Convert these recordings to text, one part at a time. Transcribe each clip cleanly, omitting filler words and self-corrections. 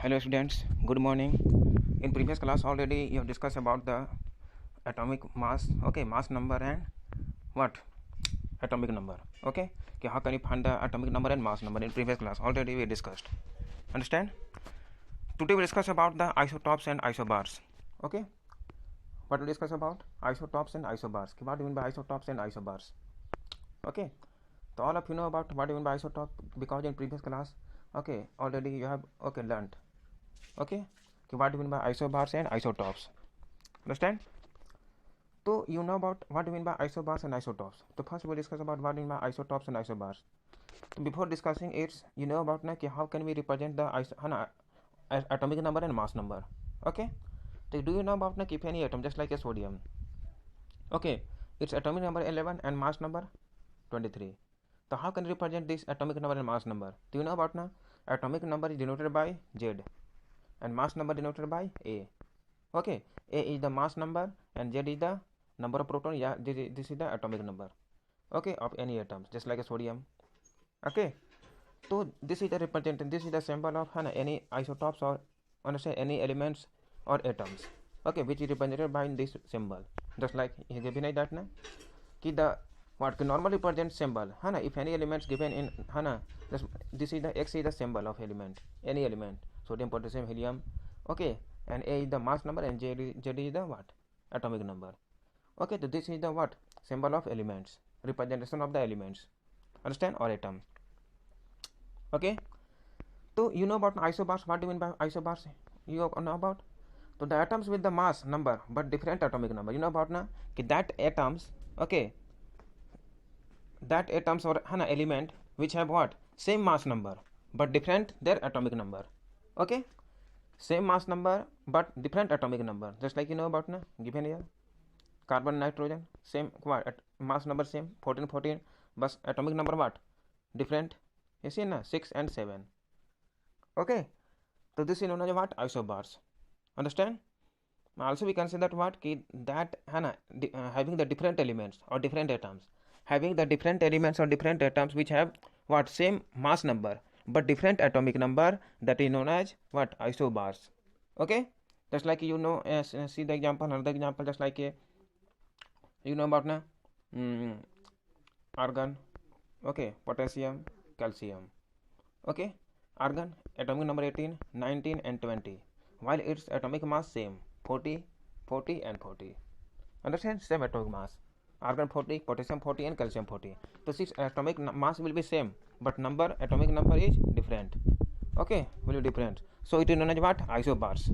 Hello students, good morning. In previous class already you have discussed about the atomic mass, okay, mass number and what? Atomic number, okay. How can you find the atomic number and mass number? In previous class already we discussed. Understand? Today we discuss about the isotopes and isobars, okay. What we discuss about? Isotopes and isobars. What do you mean by isotopes and isobars? Okay. So all of you know about what do you mean by isotope because in previous class, okay, already you have learned, okay, what do you mean by isobars and isotopes. Understand? So you know about what do you mean by isobars and isotopes. So first we will discuss about what do you mean by isotopes and isobars. So before discussing it, you know about how can we represent the atomic number and mass number. Okay. So do you know about if any atom just like a sodium, okay, its atomic number 11 and mass number 23. So how can we represent this atomic number and mass number? Do you know about atomic number is denoted by Z and mass number denoted by A. Okay, A is the mass number and Z is the number of proton. Yeah, this is the atomic number, okay, of any atoms just like a sodium. Okay, so this is the representation, this is the symbol of any isotopes or say any elements or atoms, okay, which is represented by this symbol. Just like given like that the what normally represent symbol if any elements given in this is the X is the symbol of element, any element, sodium, potassium, helium, okay, and A is the mass number and Z is the what? Atomic number. Okay, so this is the what? Symbol of elements, representation of the elements. Understand? Or atom. Okay, so you know about isobars. What do you mean by isobars? You know about? So the atoms with the mass number but different atomic number. You know about that atoms, okay, that atoms or element which have what? Same mass number but different their atomic number. Okay, same mass number but different atomic number. Just like you know about given here carbon, nitrogen, same what? Mass number same 14 but atomic number what? Different. You see 6 and 7. Okay, so this is known as what? Isobars. Understand? Also we can say that what that having the different elements or different atoms, having the different elements or different atoms which have what? Same mass number but different atomic number, that is known as what? Isobars. Okay, just like you know, see the example, another example, just like you know about argon, okay, potassium, calcium, okay, argon atomic number 18, 19 and 20, while its atomic mass same 40, 40 and 40. Understand? Same atomic mass, argon 40, potassium 40 and calcium 40. So its atomic mass will be same but atomic number is different, okay, will be different. So it is known as what? Isobars.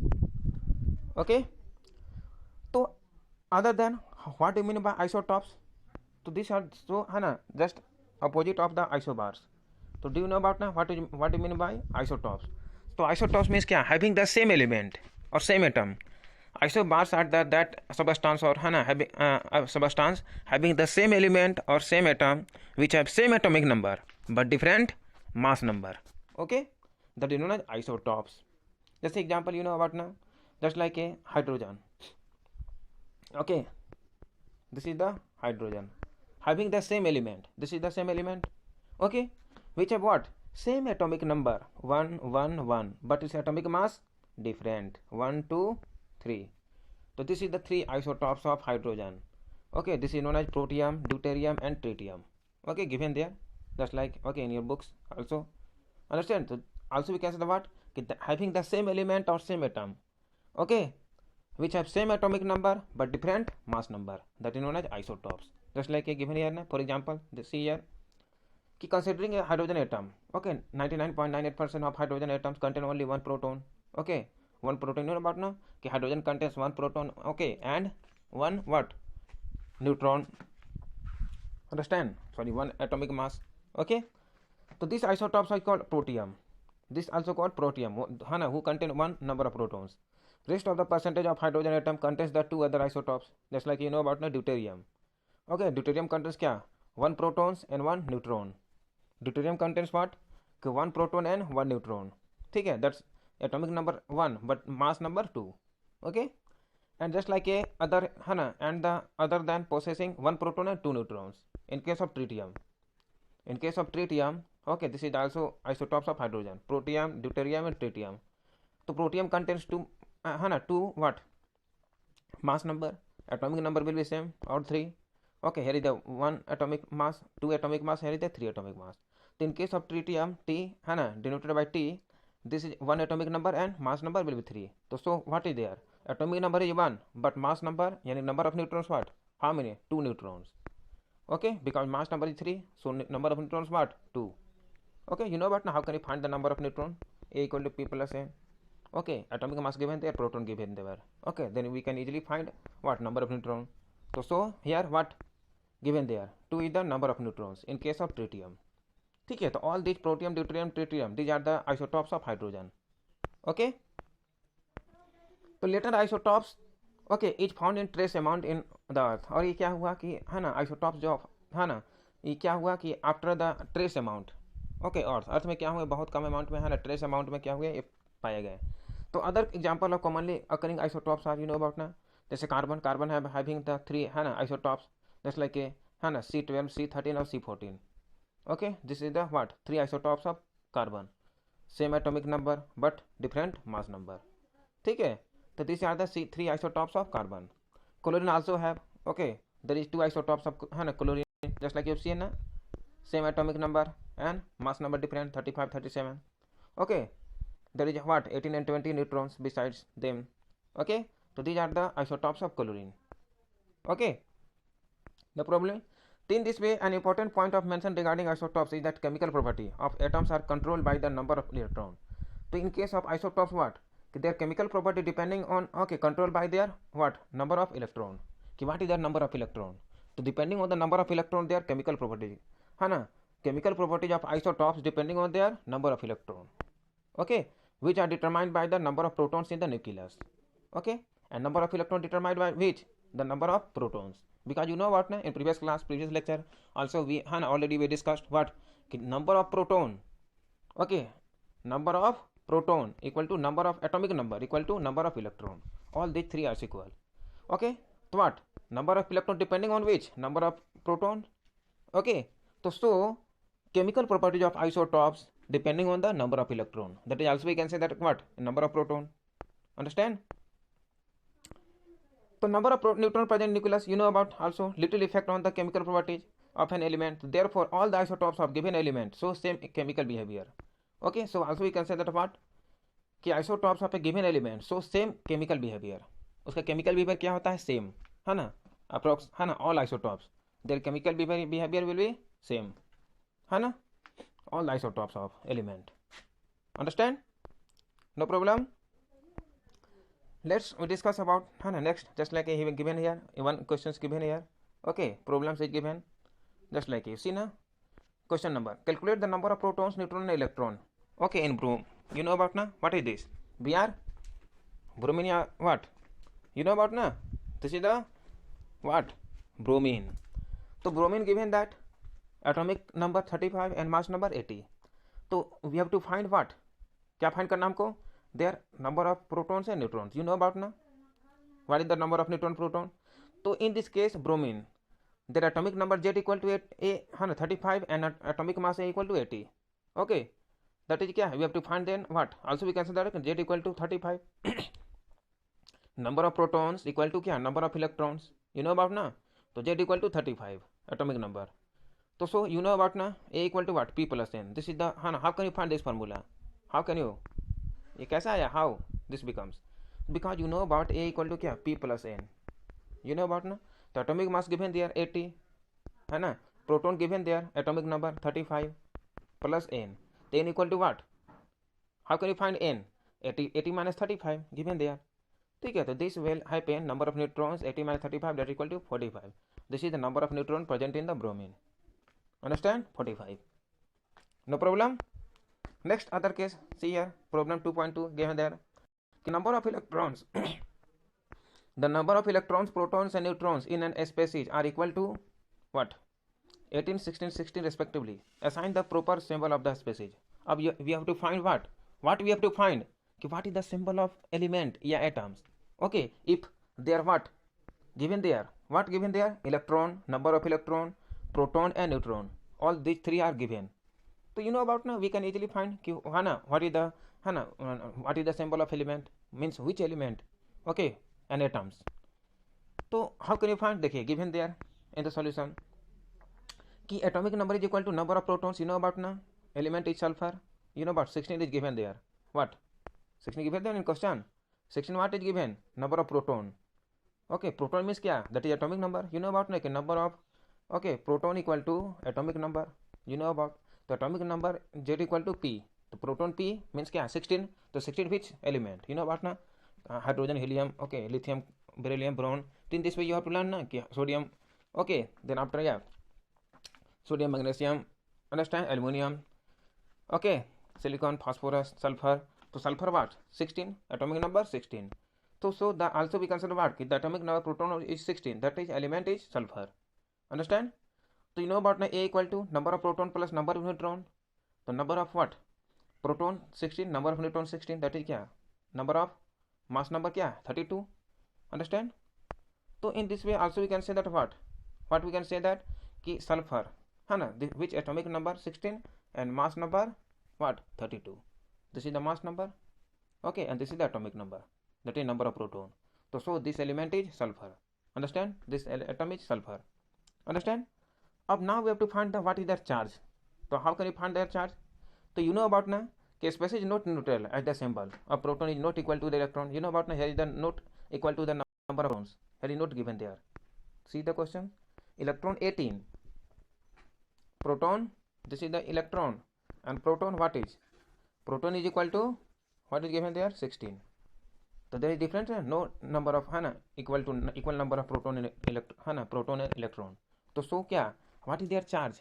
Okay, so other than what do you mean by isotopes? So these are so just opposite of the isobars. So do you know about what do you mean by isotopes? So isotopes means having the same element or same atom. Isobars are that substance or having substance having the same element or same atom which have same atomic number but different mass number. Okay, that is known as isotopes. Just example you know about just like a hydrogen. Okay, this is the hydrogen having the same element. This is the same element. Okay, which have what? Same atomic number 1 1 1 but its atomic mass different 1 2 3. So this is the three isotopes of hydrogen. Okay, this is known as protium, deuterium and tritium. Okay, given there just like okay in your books also. Understand? So also we can say the what? Having the same element or same atom, okay, which have same atomic number but different mass number, that is known as isotopes. Just like a given here for example, see here considering a hydrogen atom, okay, 99.98% of hydrogen atoms contain only one proton. Okay, one proton. You know about hydrogen contains one proton, okay, and one what? Neutron. Understand? Sorry, one atomic mass. Okay, so these isotopes are called protium. This also called protium, who contain one number of protons. Rest of the percentage of hydrogen atom contains the two other isotopes. Just like you know about deuterium. Okay, deuterium contains one protons and one neutron. Deuterium contains what? One proton and one neutron. Okay, that's atomic number 1 but mass number 2. Okay, and just like a other and the other than possessing one proton and two neutrons in case of tritium. In case of tritium, okay, this is also isotopes of hydrogen, protium, deuterium and tritium. तो protium contains two है ना, to what mass number, atomic number will be same or 3. Okay, here is the 1 atomic mass, 2 atomic mass, here is the 3 atomic mass. So in case of tritium, T है ना denoted by T, this is 1 atomic number and mass number will be 3. So what is there? Atomic number is 1 but mass number yani number of neutrons what? How many? 2 neutrons. Okay, because mass number is 3, so number of neutrons what? 2. Okay, you know what now, how can you find the number of neutron? A equal to P plus N. Okay, atomic mass given there, proton given there. Okay, then we can easily find what number of neutron. So here what given there, 2 is the number of neutrons in case of tritium. ठीक है, तो all these protium, deuterium, tritium, these are the isotopes of hydrogen. Okay, तो later isotopes okay is found in trace amount in the earth. और ये क्या हुआ कि है ना isotopes जो है ना, ये क्या हुआ कि after the trace amount okay earth में क्या हुए बहुत कम अमाउंट में है ना, ट्रेस अमाउंट में क्या हुए ये पाए गए. तो other example of commonly occurring isotopes are you know about ना, जैसे कार्बन हैविंग द 3 है ना आइसोटॉप्स जस्ट लाइक है ना C12, C13 और C14. Okay, this is the what 3 isotopes of carbon, same atomic number but different mass number. ठीक है, तो this are the 3 isotopes of carbon. Chlorine also have okay there is 2 isotopes of है ना chlorine just like you see ना, same atomic number and mass number different 35, 37. Okay, there is what 18 and 20 neutrons besides them. Okay, so these are the isotopes of chlorine. Okay, the problem in this way an important point of mention regarding isotopes is that chemical property of atoms are controlled by the number of electron. So in case of isotopes what their chemical property depending on okay controlled by their what number of electron. What is the number of electron? So depending on the number of electron their chemical property है ना, chemical properties of isotopes depending on their number of electron. Okay, which are determined by the number of protons in the nucleus. Okay, and number of electron determined by which the number of protons, because you know what na in previous class previous lecture also we है ना already we discussed what number of proton. Okay, number of proton equal to number of atomic number equal to number of electron, all these three are equal. Okay, so what number of electron depending on which number of proton. Okay, so chemical properties of isotopes depending on the number of electron, that is also we can say that what number of proton. Understand? So number of neutron present in nucleus you know about also little effect on the chemical properties of an element, therefore all the isotopes of given element show same chemical behavior. Okay, so also we can say that what कि isotopes of a given element show same chemical behavior. उसका chemical behavior क्या होता है same है ना, approx है ना, all isotopes their chemical behavior will be same है ना, all isotopes of element. Understand? No problem. Let's discuss about है ना next just like he given here one questions given here. Okay, problems is given just like you see ना. Question number, calculate the number of protons, neutron and electron. Okay, in brom you know about na, what is this? Br bromine what you know about na, this is the what bromine. So bromine given that atomic number 35 and mass number 80. So we have to find what, क्या find करना हमको, their number of protons and neutrons. You know about na, what is the number of neutron proton. So in this case bromine their atomic number Z equal to 35 and atomic mass A equal to 80. Okay, that is क्या, we have to find then what, also we can say that Z equal to 35 number of protons equal to क्या, number of electrons you know about ना, तो Z equal to 35 atomic number. So you know about ना A equal to what, P plus N. This is the है ना, how can you find this formula, how can you, ये कैसा आया, how this becomes, because you know about A equal to क्या, P plus N you know about ना. तो atomic mass given there 80 है ना, proton given there atomic number 35 plus N, N equal to what, how can you find N, 80 minus 35 given there. ठीक है, तो this will happen number of neutrons 80 minus 35 that equal to 45. This is the number of neutron present in the bromine. Understand? 45. No problem. Next other case, see here problem 2.2 given there, the number of electrons the number of electrons, protons and neutrons in an species are equal to what, 18, 16, 16 respectively. Assign the proper symbol of the species. अब we have to find what we have to find कि what is the symbol of element या atoms. Okay, if they are what given there, what given there, electron, number of electron, proton and neutron, all these three are given. So you know about now we can easily find कि है ना what is the है ना, what is the symbol of element means which element, okay, and atoms. तो how can you find, देखिए given there in the solution कि atomic number is equal to number of protons, you know about ना, element is sulfur, you know about 16 is given there, what 16 given there in question, 16 what is given, number of proton, okay, proton means क्या, that is atomic number, you know about ना, number of, okay, proton equal to atomic number, you know about, तो atomic number Z equal to P, तो proton P means क्या 16, तो 16 which element, you know about ना, hydrogen helium, okay, lithium beryllium boron, तो in this way you have to learn ना कि sodium, okay, then after या sodium magnesium, understand, aluminium, okay, silicon, phosphorus, sulphur, तो sulphur what 16, atomic number 16, तो so the also we consider what कि the atomic number proton is 16, that is element is sulphur, understand. तो you know about ना A equal to number of proton plus number of neutron, तो number of what proton 16, number of neutron 16, that is क्या, number of mass number क्या 32, understand. तो in this way also we can say that what we can say that कि sulphur है ना, which atomic number 16 and mass number what 32, this is the mass number, okay, and this is the atomic number, that is number of proton. तो so this element is sulphur, understand, this atom is sulphur, understand. अब now we have to find the what is their charge. So how can you find their charge? So you know about na कि species is not neutral as the symbol. A proton is not equal to the electron. You know about na, here is the not equal to the number of protons. Here is not given there. See the question. Electron 18. Proton, this is the electron, and proton what is? Proton is equal to what is given there 16. So there is difference, no number of है ना equal number of proton and electron है ना, proton and electron. तो so क्या, what is their charge?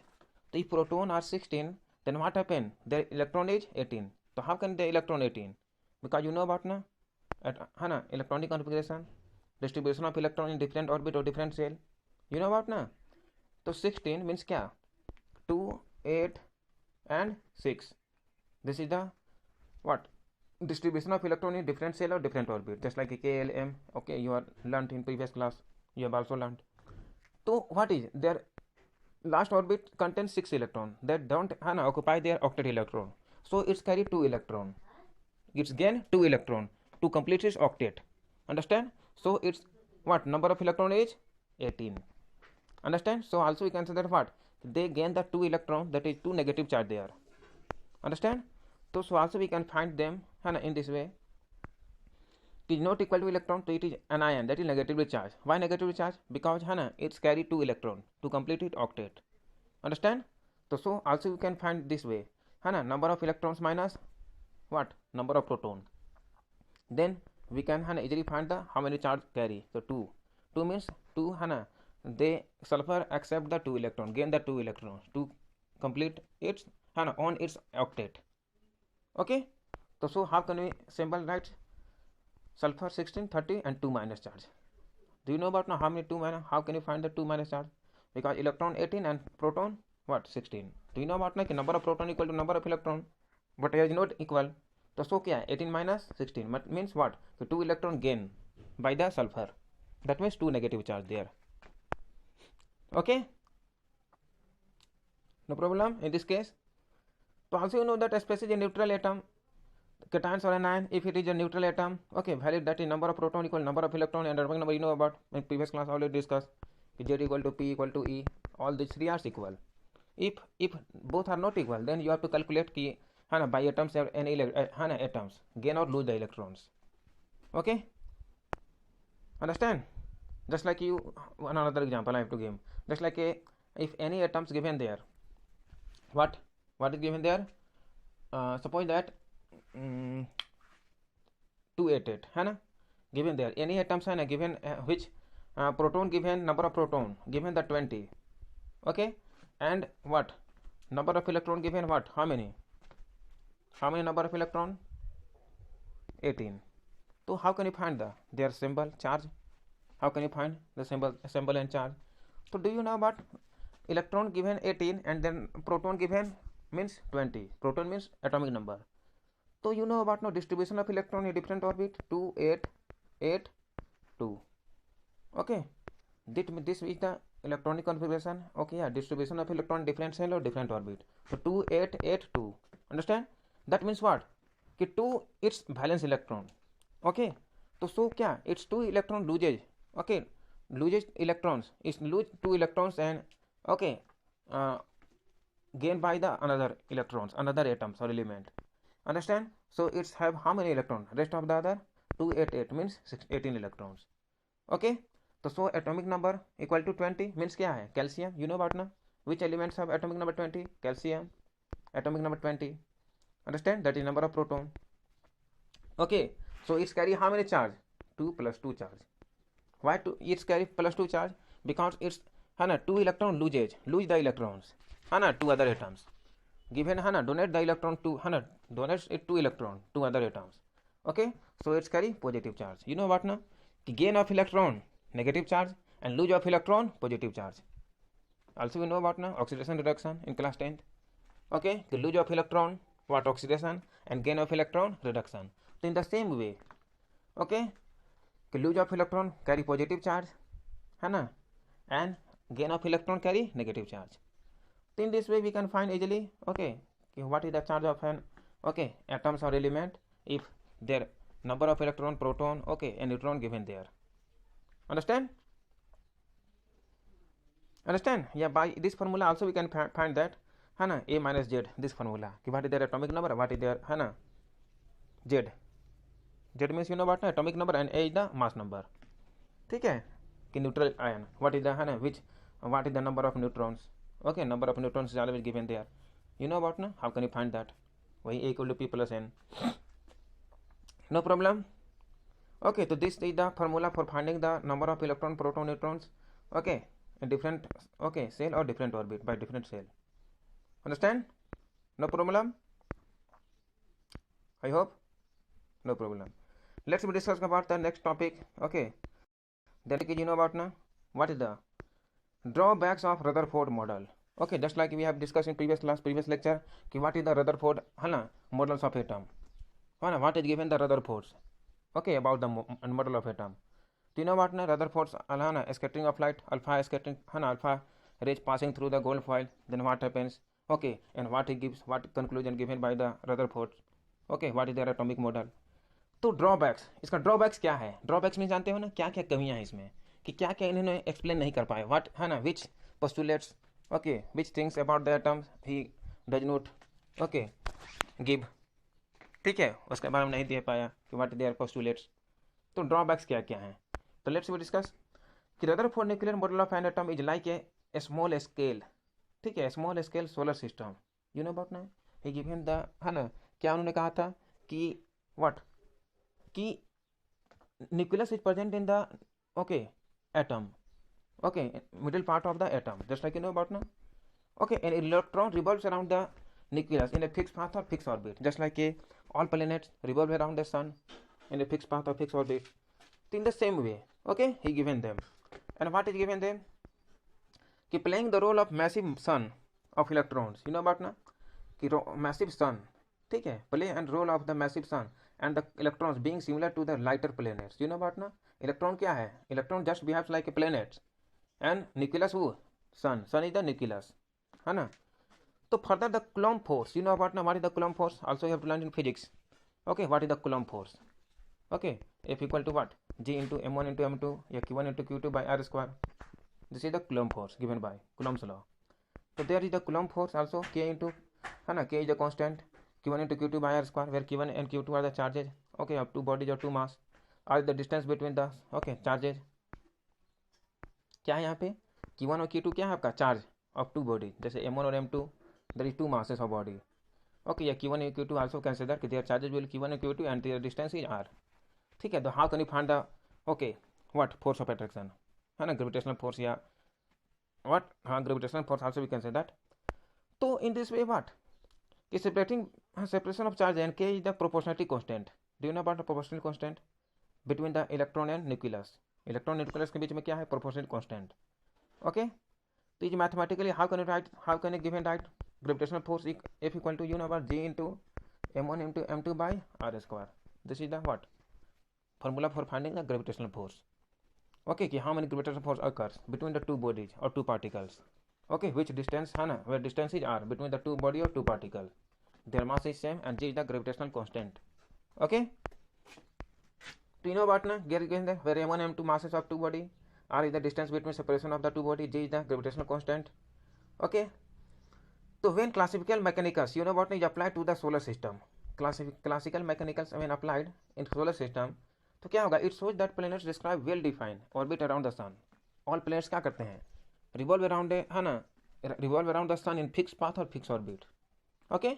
तो if proton are 16, then what happen? Their electron is 18. So how can the electron 18? Because you know about ना है ना electronic configuration, distribution of electron in different orbit or different shell. You know about ना, तो 16 means क्या 2, 8 and 6. This is the what distribution of electron in different shell or different orbit, just like KLM. Okay, you are learnt in previous class, you have also learnt. So what is their last orbit contains 6 electron that don't occupy their octet electron, so it's carry 2 electron, it's gain 2 electron to complete its octet, understand. So it's what number of electron is 18, understand. So also we consider what they gain the 2 electron, that is 2 negative charge there, understand. So also we can find them in this way. It is not equal to electron, so it is anion, that is negatively charged. Why negatively charged? Because it's carry 2 electron to complete its octet, understand. So also we can find this way, number of electrons minus what number of proton, then we can easily find the how many charge carry. So 2 means 2 they sulfur accept the 2 electron, gain the 2 electrons to complete its on its octet, okay. So how can we symbol write sulfur 16, 30 and 2 minus charge? Do you know about now how many 2 minus, how can you find the 2 minus charge? Because electron 18 and proton what 16. Do you know about now number of proton equal to number of electron, but here is not equal. So क्या 18 minus 16 means what, so 2 electron gain by the sulfur, that means 2 negative charge there, okay, no problem in this case. So also you know that species a neutral atom, cations or anion, if it is a neutral atom, okay, valid, that is number of proton equal number of electron, and atomic number you know about in previous class already discussed, Z equal to P equal to E, all these three are equal. If both are not equal, then you have to calculate ki by atoms have any atoms gain or lose the electrons, okay, understand. Just like you, another example I have to give, just like if any atoms given there, what is given there, suppose that 288 given there, any atoms given which proton given number of proton given the 20, okay, and what number of electron given what how many number of electron 18. So how can you find their symbol charge? How can you find the symbol and charge? So do you know about electron given 18 and then proton given means 20, proton means atomic number. So you know about now distribution of electron in different orbit 2, 8, 8, 2, okay. This is the electronic configuration, okay, yeah, distribution of electron different cell or different orbit. So 2, 8, 8, 2, understand. That means what, कि to its valence electron, okay, तो so क्या its two electron loses, okay, loses electrons, it lose two electrons and okay, gained by the another electrons, another atoms or element, understand? So it's have how many electrons, rest of the other 288 means 18 electrons, okay. तो so atomic number equal to 20 means क्या है, calcium, you know about ना, which elements have atomic number 20, calcium, atomic number 20, understand, that is number of proton, okay. So it's carry how many charge, 2 plus 2 charge. Why it's carry plus 2 charge, because it's है ना 2 electron lose the electrons, है ना 2 other atoms, given है ना donate the electron to है ना donates it 2 electron to other atoms, okay. So it's carry positive charge, you know what ना, कि gain of electron negative charge and lose of electron positive charge. Also we know about ना oxidation reduction in class 10th, okay, कि lose of electron what oxidation and gain of electron reduction. So in the same way, okay, कि lose of electron carry positive charge, है ना, and gain of electron carry negative charge. So in this way we can find easily, okay, what is the charge of an okay atoms or element if their number of electron, proton, okay, and neutron given there. Understand? Understand? Yeah, by this formula also we can find that, है ना, a minus z, this formula, कि what is their atomic number, what is their है ना z. Z means you know what, atomic number, and A is the mass number, ठीक है, कि neutral ion, what is the है ना which, what is the number of neutrons, okay, number of neutrons is always given there, you know what ना, how can you find that, वही A equal to P plus N, no problem, okay. So this is the formula for finding the number of electron, proton, neutrons, okay, in different okay cell or different orbit by different cell, understand, no problem, I hope, no problem. Let's discuss about the next topic, okay, that is you know about now what is the drawbacks of Rutherford model, okay, just like we have discussed in previous class, previous lecture, कि what is the Rutherford है ना models of atom, है ना, what is given the Rutherfords, okay, about the model of atom. Do you know what ना Rutherford's है ना scattering of light, alpha scattering है ना, alpha rays passing through the gold foil, then what happens, okay, and what it gives, what conclusion given by the Rutherfords, okay, what is their atomic model. तो drawbacks, इसका drawbacks क्या है, drawbacks में जानते हो ना क्या क्या कमियां हैं इसमें, कि क्या क्या इन्होंने एक्सप्लेन नहीं कर पाए, व्हाट है ना which postulates, okay, which things about the atoms he does not okay give, ठीक है, उसके बारे में नहीं दे पाया कि व्हाट देयर पोस्टुलेट्स. तो ड्रॉबैक्स क्या क्या हैं, तो लेट्स वी डिस्कस कि Rutherford nuclear model of an atom is like a small scale, ठीक है, small scale solar system, you know about ना, ही गिवन द है ना, क्या उन्होंने कहा था कि व्हाट, कि nucleus is present in the okay atom, okay, middle part of the atom, just like you know about now, okay, an electron revolves around the nucleus in a fixed path or fixed orbit, just like all planets revolve around the sun in a fixed path or fixed orbit. So in the same way, okay, he given them, and what is given them, कि playing the role of massive sun of electrons, you know about ना, कि massive sun, ठीक है, play and role of the massive sun and the electrons being similar to the lighter planets, you know about ना, electron क्या है, electron just behaves like a planet and nucleus who, sun is the nucleus, है ना. तो further the Coulomb force, you know about ना, what is the Coulomb force, also you have to learn in physics, okay, what is the Coulomb force, okay, F equal to what, G into m1 into m2 या q1 into q2 by r square, this is the Coulomb force given by Coulomb's law. So there is the Coulomb force also, k into है ना, k is the constant, q1 into q2 by r square, where q1 and q2 are the charges, okay, of two bodies or two mass, are the distance between the okay charges. क्या है यहाँ पे, q1 और q2 क्या है आपका charge of to body, जैसे m1 और m2 there is two masses of body, okay, या q1 and q2 also consider कि their charges will q1 and q2 and their distance is r, ठीक है. तो how can you find the okay what force of attraction, है ना, gravitational force या what, हाँ gravitational force also we can say that. तो in this way what, कि separation of charge and k is the proportionality constant. Do you know about the proportionality constant between the electron and nucleus, electron nucleus के बीच में क्या है, proportionality constant, okay. तो ये mathematically how can you write, how can you give and write gravitational force F equal to you know about G into m1 into m2 by r square, this is the what formula for finding the gravitational force, okay, कि how many gravitational force occurs between the two bodies or two particles, okay, which distance है ना, where distance is r between the two body or two particles, their mass is same, and g is the gravitational constant. Okay, do you know about now given that where m1 m2 masses of two body, r is the distance between separation of the two body, g is the gravitational constant. Okay, so when classical mechanics, you know what is applied to the solar system, classical mechanics when applied in solar system, तो क्या होगा, it shows that planets describe well defined orbit around the sun. All planets क्या करते हैं, revolve around है ना, revolve around the sun in fix path और fix orbit. Okay,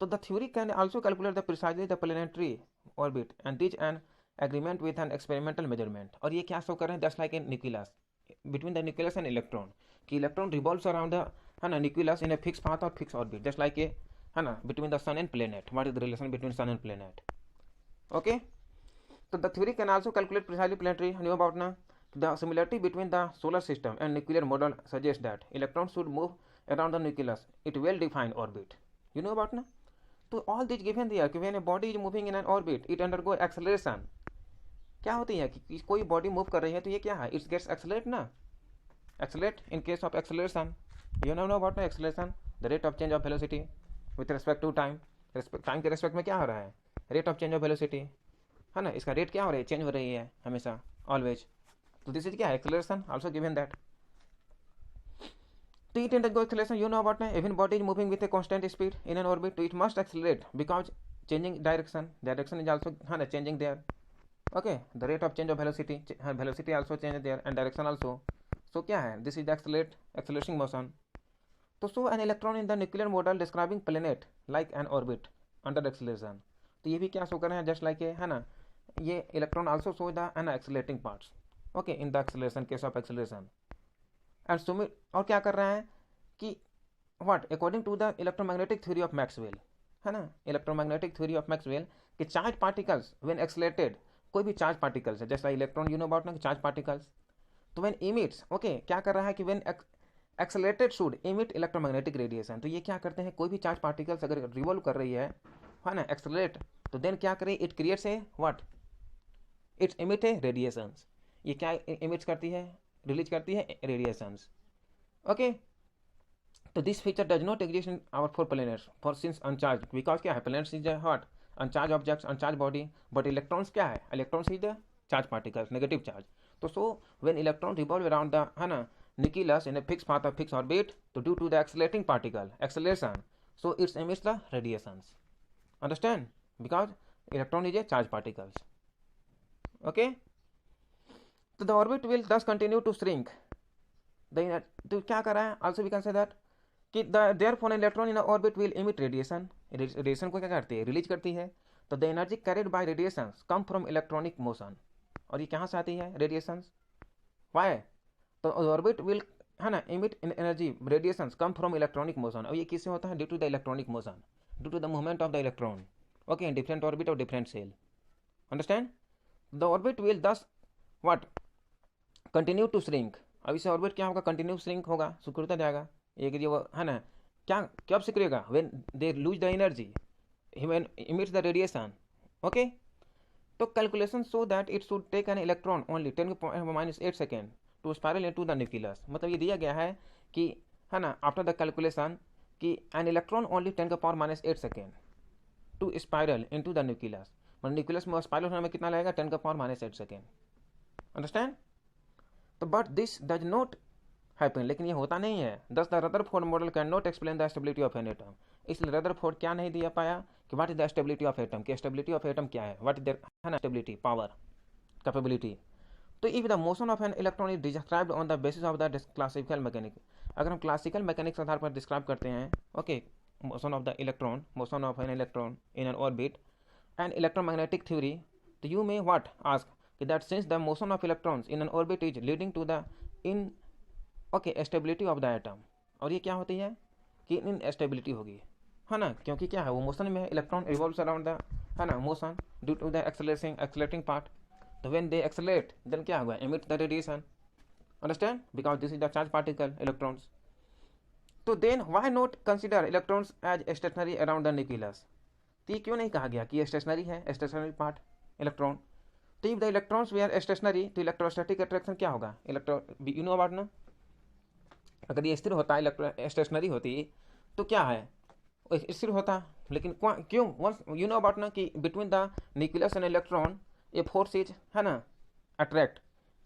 तो the theory can also calculate the precisely the planetary orbit and this an agreement with an experimental measurement. और ये क्या शो कर रहे हैं, just like in nucleus between the nucleus and electron, कि electron revolves around the है ना nucleus in a fix path और fix orbit, just like a है ना between the sun and planet. What is the relation between sun and planet. Okay, so the theory can also calculate precisely planetary. Know about now the similarity between the solar system and nuclear model suggests that electrons should move around the nucleus it well defined orbit. You know about now, so all this given there कि when a body is moving in an orbit it undergo acceleration. क्या होती है कि कोई body move कर रही है तो ये क्या है, इट्स गेट्स एक्सेलरेट ना, accelerate in case of acceleration. You know about ना acceleration, the rate of change of velocity with respect to time. Time के रिस्पेक्ट में क्या हो रहा है, rate of change of velocity है ना, इसका रेट क्या हो रहा है, चेंज हो रही है हमेशा, ऑलवेज. तो दिस इज क्या है, एक्सेलरेशन आल्सो गिवन दैट. तो it undergo acceleration. You know about ना, even body is moving with a constant speed in an orbit, तो it must accelerate because changing direction is also है ना changing there. Okay, the rate of change of velocity, velocity also change there and direction also. So क्या है, this is accelerating motion. तो so an electron in the nuclear model describing planet like an orbit under acceleration. तो ये भी क्या show कर रहे हैं, जस्ट लाइक है ना, ये electron also show the an accelerating parts. Okay, in the acceleration case of acceleration and Sumit. और क्या कर रहा है कि what according to the electromagnetic theory of Maxwell, है ना, इलेक्ट्रोमैग्नेटिक थ्योरी ऑफ मैक्सवेल कि चार्ज पार्टिकल्स व्हेन एक्सेलरेटेड, कोई भी चार्ज पार्टिकल्स है जैसा इलेक्ट्रॉन, यू नो अबाउट ना चार्ज पार्टिकल्स, तो व्हेन इमिट्स, ओके क्या कर रहा है कि when accelerated should emit electromagnetic radiation. तो ये क्या करते हैं, कोई भी चार्ज पार्टिकल्स अगर रिवॉल्व कर रही है ना एक्सेलरेट, तो देन क्या करे, it creates a what, it's emit a radiations. ये क्या इमिट करती है, रिलीज करती है रेडिएशंस. ओके, तो this feature does not exist in our four planets for since uncharged, because क्या है, planets is what uncharged objects, uncharged body, but electrons क्या है, electrons is the charge particles, negative charge. तो so when electron revolve around the है ना nucleus in a fixed path or fixed orbit, so due to the accelerating particle acceleration, so it emits the radiations. Understand, because electron is a charged particles. Okay, so the orbit will thus continue to shrink. तो क्या कर रहा है, also we can say that कि therefore an electron in a orbit will emit radiation. Radiation को क्या करती है, रिलीज करती है. तो the energy carried by radiations come from electronic motion. और ये कहाँ से आती है रेडिएशंस, why, तो ऑर्बिट विल है ना emit energy radiations come from electronic motion. और ये किससे होता है, due to the electronic motion, due to the movement of the electron. Okay, in different orbit of different shell. Understand, the orbit will thus what continue to shrink. अब इसे orbit क्या होगा, continue shrink होगा, सिकुड़ता जाएगा. एक जो है ना क्या कब सिकुड़ेगा, when they lose the energy, when emits the radiation. Okay, तो calculation so that it should take an electron only 10⁻⁸ second to spiral into the nucleus. मतलब ये दिया गया है कि है ना आफ्टर द कैलकुलेशन कि an electron only 10⁻⁸ second to spiral into the nucleus. मतलब न्यूक्लियस में स्पायरल होने में कितना लगेगा, 10⁻⁸ सेकेंड. अंडरस्टैंड, तो but this does not happen, लेकिन ये होता नहीं है. दस the Rutherford model can not explain the stability of an atom. इसलिए रदरफोर्ड क्या नहीं दिया पाया कि what is the stability of atom, कि स्टेबिलिटी ऑफ एटम क्या है, व्हाट इज देयर है ना स्टेबिलिटी, पावर, कैपेबिलिटी. तो if the motion of an electron is described on the basis of the classical mechanic, अगर हम क्लासिकल मैकेनिक्स आधार पर describe करते हैं, okay, motion of the electron, motion of an electron in an orbit and electromagnetic theory, तो you may what ask that since the motion of electrons in an orbit is leading to the in okay stability of the atom. और ये क्या होती है कि इन stability होगी, है ना, क्योंकि क्या है वो मोशन में इलेक्ट्रॉन रिवॉल्व्स अराउंड द है ना motion due to the accelerating part. तो when they accelerate then क्या होगा, emit the radiation. Understand, because this is the charge particle electrons. तो then why not consider electrons as stationary around the nucleus. तो ये क्यों नहीं कहा गया कि ये स्टेशनरी है, स्टेशनरी पार्ट इलेक्ट्रॉन. तो if the electrons we are stationary तो इलेक्ट्रोस्टैटिक अट्रैक्शन क्या होगा, यू नो अबाउट ना, अगर ये स्थिर होता है स्टेशनरी होती तो क्या है स्थिर होता, लेकिन क्यों? वंस यू नो अबाउट ना कि between the nucleus and electron a force is है ना attract,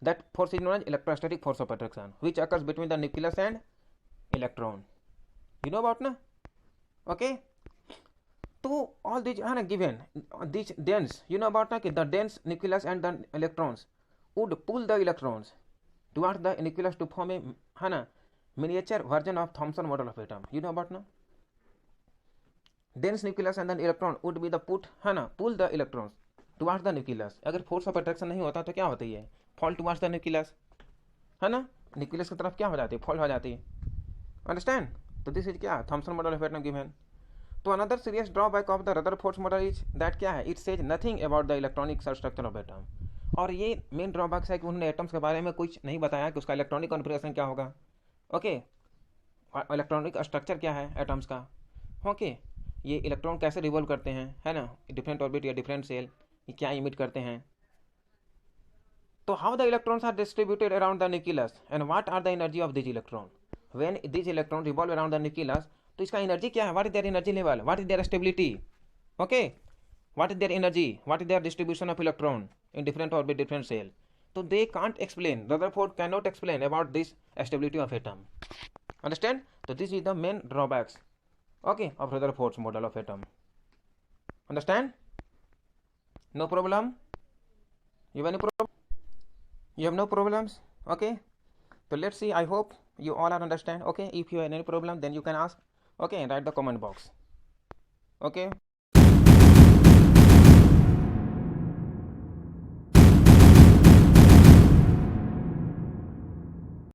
that force is known as electrostatic force of attraction which occurs between the nucleus and electron, you know about ना, okay. तो all this है ना given this dense, you know about ना कि the dense nucleus and the electrons would pull the electrons towards the nucleus to form a है ना miniature version of Thomson model of atom, you know about ना, dense nucleus and then electron would be the put है ना pull the electrons towards the nucleus। अगर force of attraction नहीं होता तो क्या होती है? फॉल टुवर्ड्स द न्यूक्लियस, है ना, न्यूक्लियस की तरफ क्या हो जाती है? फॉल हो जाती है, अंडरस्टैंड। तो दिस इज क्या Thomson model of atom given. तो another serious drawback of the Rutherford model is that क्या है? It says nothing about the electronic structure of atom. और ये मेन ड्रॉबैक्स है कि उन्होंने एटम्स के बारे में कुछ नहीं बताया कि उसका इलेक्ट्रॉनिक कॉन्फ़िगरेशन क्या होगा, ओके, इलेक्ट्रॉनिक स्ट्रक्चर क्या है एटम्स का, ओके, ये इलेक्ट्रॉन कैसे रिवॉल्व करते हैं, है ना, डिफरेंट ऑर्बिट या डिफरेंट सेल, ये क्या इमिट करते हैं। तो how the electrons are distributed around the nucleus and what are the energy of this electron when this electron revolve around the nucleus. तो इसका एनर्जी क्या है? What is their energy level, what is their stability, okay, what is their energy, what is their distribution of electron in different orbit different shell. तो they can't explain, Rutherford can not explain about this stability of atom, understand। So this is the main drawbacks, okay, of Rutherford's model of atom, understand, no problem, you have any problem, you have no problems, okay। So let's see, I hope you all are understand, okay। If you have any problem then you can ask, okay, write the comment box, okay।